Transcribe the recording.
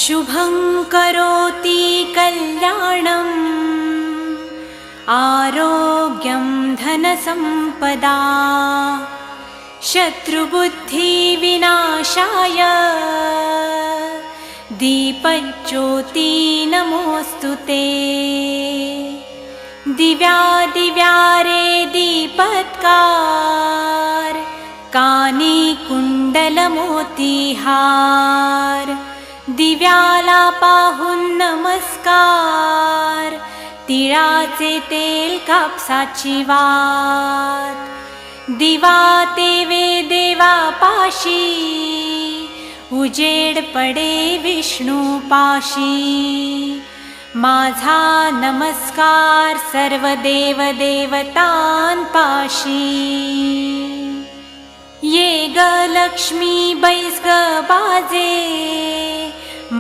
शुभं करोति कल्याणम् आरोग्यं धनसम्पदा शत्रुबुद्धिविनाशाय दीपज्योति नमोऽस्तु ते। दिव्यादिव्यारे दीपत्कार कानी कुंडलमोतीहार दिव्याला पाहून नमस्कार तिळाचे तेल कापसाची वात दिवा तेवे देवापाशी उजेड पडे विष्णूपाशी माझा नमस्कार सर्व देव देवतांपाशी। ये ग लक्ष्मी बैस ग बाजे